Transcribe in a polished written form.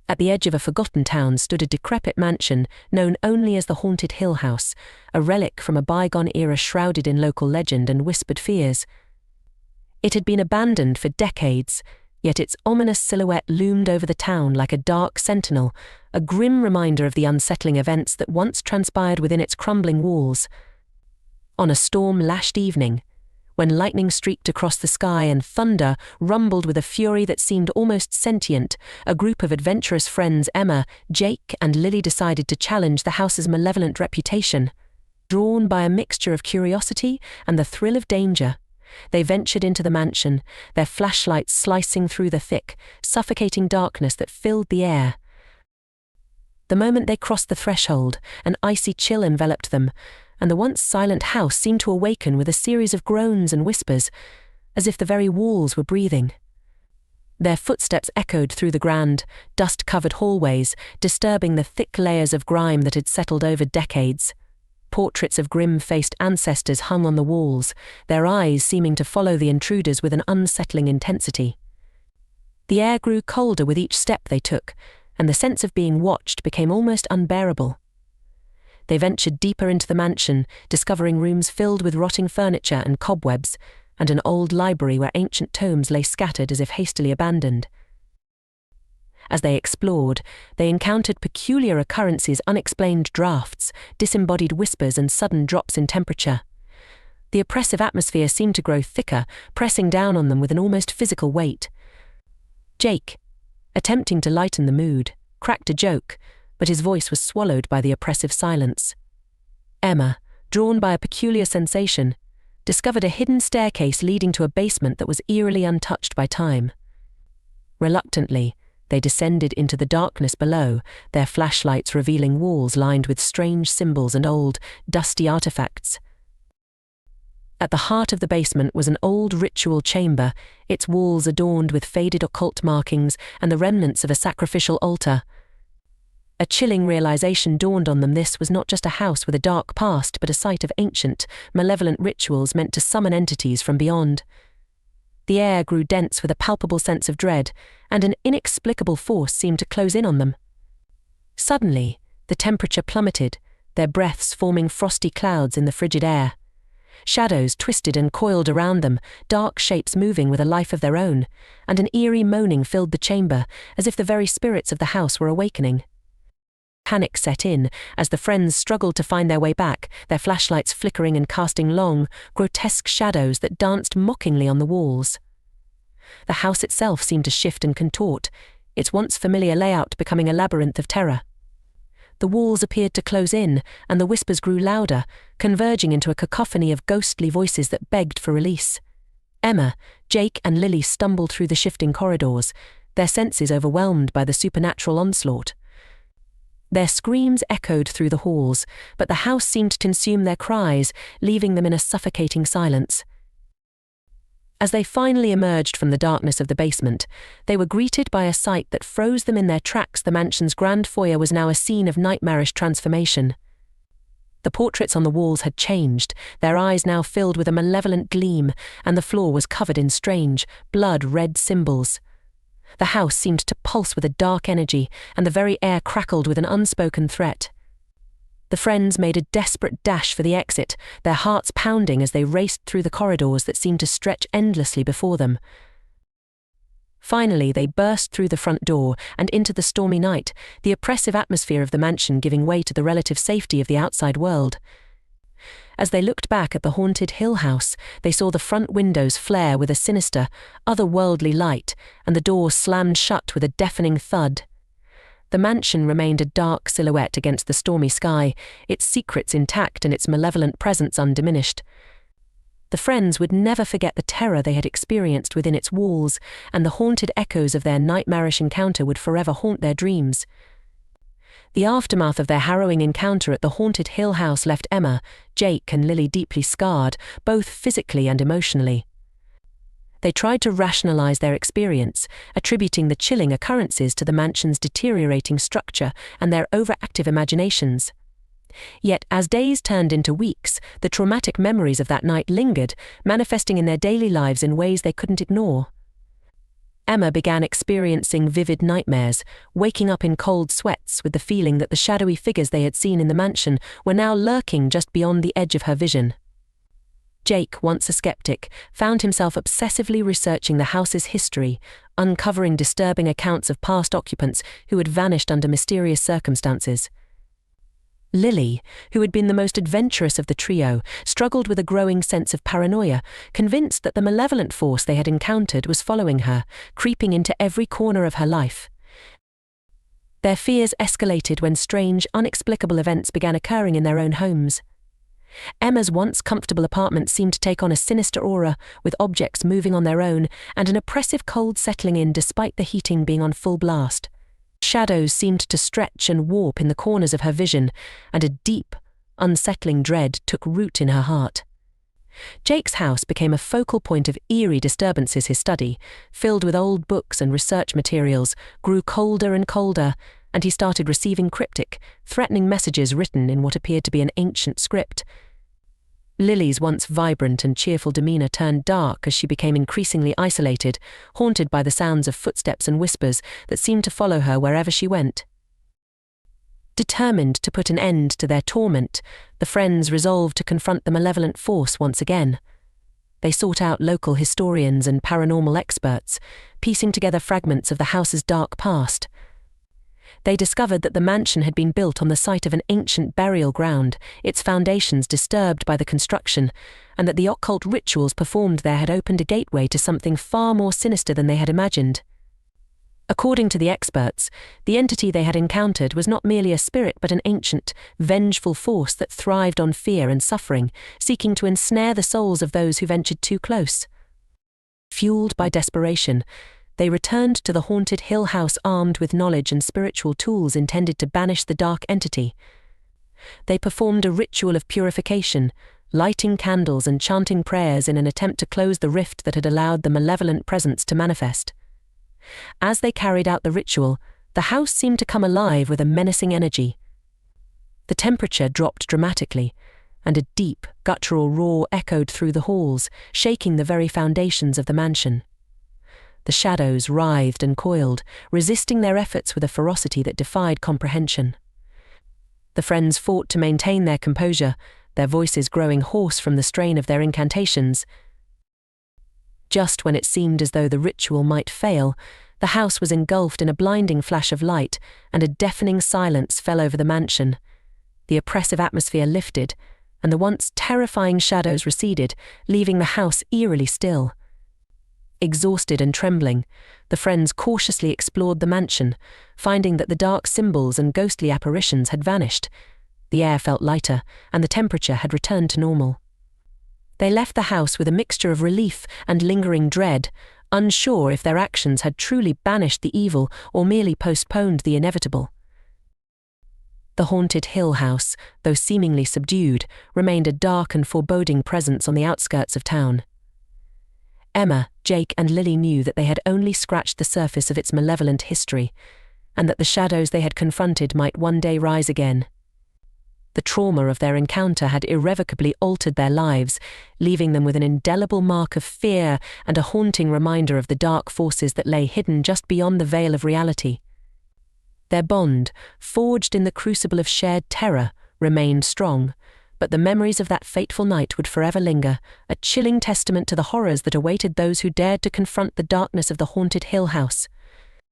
At the edge of a forgotten town stood a decrepit mansion known only as the Haunted Hill House, a relic from a bygone era shrouded in local legend and whispered fears. It had been abandoned for decades, yet its ominous silhouette loomed over the town like a dark sentinel, a grim reminder of the unsettling events that once transpired within its crumbling walls. On a storm-lashed evening, when lightning streaked across the sky and thunder rumbled with a fury that seemed almost sentient, a group of adventurous friends, Emma, Jake, and Lily, decided to challenge the house's malevolent reputation. Drawn by a mixture of curiosity and the thrill of danger, they ventured into the mansion, their flashlights slicing through the thick, suffocating darkness that filled the air. The moment they crossed the threshold, an icy chill enveloped them, and the once silent house seemed to awaken with a series of groans and whispers, as if the very walls were breathing. Their footsteps echoed through the grand, dust-covered hallways, disturbing the thick layers of grime that had settled over decades. Portraits of grim-faced ancestors hung on the walls, their eyes seeming to follow the intruders with an unsettling intensity. The air grew colder with each step they took, and the sense of being watched became almost unbearable. They ventured deeper into the mansion, discovering rooms filled with rotting furniture and cobwebs, and an old library where ancient tomes lay scattered as if hastily abandoned. As they explored, they encountered peculiar occurrences, unexplained drafts, disembodied whispers, and sudden drops in temperature. The oppressive atmosphere seemed to grow thicker, pressing down on them with an almost physical weight. Jake, attempting to lighten the mood, cracked a joke, but his voice was swallowed by the oppressive silence. Emma, drawn by a peculiar sensation, discovered a hidden staircase leading to a basement that was eerily untouched by time. Reluctantly, they descended into the darkness below, their flashlights revealing walls lined with strange symbols and old, dusty artifacts. At the heart of the basement was an old ritual chamber, its walls adorned with faded occult markings and the remnants of a sacrificial altar. A chilling realization dawned on them. This was not just a house with a dark past, but a site of ancient, malevolent rituals meant to summon entities from beyond. The air grew dense with a palpable sense of dread, and an inexplicable force seemed to close in on them. Suddenly, the temperature plummeted, their breaths forming frosty clouds in the frigid air. Shadows twisted and coiled around them, dark shapes moving with a life of their own, and an eerie moaning filled the chamber, as if the very spirits of the house were awakening. Panic set in as the friends struggled to find their way back, their flashlights flickering and casting long, grotesque shadows that danced mockingly on the walls. The house itself seemed to shift and contort, its once familiar layout becoming a labyrinth of terror. The walls appeared to close in, and the whispers grew louder, converging into a cacophony of ghostly voices that begged for release. Emma, Jake, and Lily stumbled through the shifting corridors, their senses overwhelmed by the supernatural onslaught. Their screams echoed through the halls, but the house seemed to consume their cries, leaving them in a suffocating silence. As they finally emerged from the darkness of the basement, they were greeted by a sight that froze them in their tracks. The mansion's grand foyer was now a scene of nightmarish transformation. The portraits on the walls had changed, their eyes now filled with a malevolent gleam, and the floor was covered in strange, blood-red symbols. The house seemed to pulse with a dark energy, and the very air crackled with an unspoken threat. The friends made a desperate dash for the exit, their hearts pounding as they raced through the corridors that seemed to stretch endlessly before them. Finally, they burst through the front door and into the stormy night, the oppressive atmosphere of the mansion giving way to the relative safety of the outside world. As they looked back at the Haunted Hill House, they saw the front windows flare with a sinister, otherworldly light, and the door slammed shut with a deafening thud. The mansion remained a dark silhouette against the stormy sky, its secrets intact and its malevolent presence undiminished. The friends would never forget the terror they had experienced within its walls, and the haunted echoes of their nightmarish encounter would forever haunt their dreams. The aftermath of their harrowing encounter at the Haunted Hill House left Emma, Jake, and Lily deeply scarred, both physically and emotionally. They tried to rationalize their experience, attributing the chilling occurrences to the mansion's deteriorating structure and their overactive imaginations. Yet, as days turned into weeks, the traumatic memories of that night lingered, manifesting in their daily lives in ways they couldn't ignore. Emma began experiencing vivid nightmares, waking up in cold sweats with the feeling that the shadowy figures they had seen in the mansion were now lurking just beyond the edge of her vision. Jake, once a skeptic, found himself obsessively researching the house's history, uncovering disturbing accounts of past occupants who had vanished under mysterious circumstances. Lily, who had been the most adventurous of the trio, struggled with a growing sense of paranoia, convinced that the malevolent force they had encountered was following her, creeping into every corner of her life. Their fears escalated when strange, inexplicable events began occurring in their own homes. Emma's once comfortable apartment seemed to take on a sinister aura, with objects moving on their own and an oppressive cold settling in despite the heating being on full blast. Shadows seemed to stretch and warp in the corners of her vision, and a deep, unsettling dread took root in her heart. Jake's house became a focal point of eerie disturbances. His study, filled with old books and research materials, grew colder and colder, and he started receiving cryptic, threatening messages written in what appeared to be an ancient script. Lily's once vibrant and cheerful demeanor turned dark as she became increasingly isolated, haunted by the sounds of footsteps and whispers that seemed to follow her wherever she went. Determined to put an end to their torment, the friends resolved to confront the malevolent force once again. They sought out local historians and paranormal experts, piecing together fragments of the house's dark past. They discovered that the mansion had been built on the site of an ancient burial ground, its foundations disturbed by the construction, and that the occult rituals performed there had opened a gateway to something far more sinister than they had imagined. According to the experts, the entity they had encountered was not merely a spirit but an ancient, vengeful force that thrived on fear and suffering, seeking to ensnare the souls of those who ventured too close. Fueled by desperation, they returned to the haunted Hill House armed with knowledge and spiritual tools intended to banish the dark entity. They performed a ritual of purification, lighting candles and chanting prayers in an attempt to close the rift that had allowed the malevolent presence to manifest. As they carried out the ritual, the house seemed to come alive with a menacing energy. The temperature dropped dramatically, and a deep, guttural roar echoed through the halls, shaking the very foundations of the mansion. The shadows writhed and coiled, resisting their efforts with a ferocity that defied comprehension. The friends fought to maintain their composure, their voices growing hoarse from the strain of their incantations. Just when it seemed as though the ritual might fail, the house was engulfed in a blinding flash of light, and a deafening silence fell over the mansion. The oppressive atmosphere lifted, and the once terrifying shadows receded, leaving the house eerily still. Exhausted and trembling, the friends cautiously explored the mansion, finding that the dark symbols and ghostly apparitions had vanished. The air felt lighter, and the temperature had returned to normal. They left the house with a mixture of relief and lingering dread, unsure if their actions had truly banished the evil or merely postponed the inevitable. The haunted Hill House, though seemingly subdued, remained a dark and foreboding presence on the outskirts of town. Emma, Jake and Lily knew that they had only scratched the surface of its malevolent history, and that the shadows they had confronted might one day rise again. The trauma of their encounter had irrevocably altered their lives, leaving them with an indelible mark of fear and a haunting reminder of the dark forces that lay hidden just beyond the veil of reality. Their bond, forged in the crucible of shared terror, remained strong, but the memories of that fateful night would forever linger, a chilling testament to the horrors that awaited those who dared to confront the darkness of the haunted Hill House.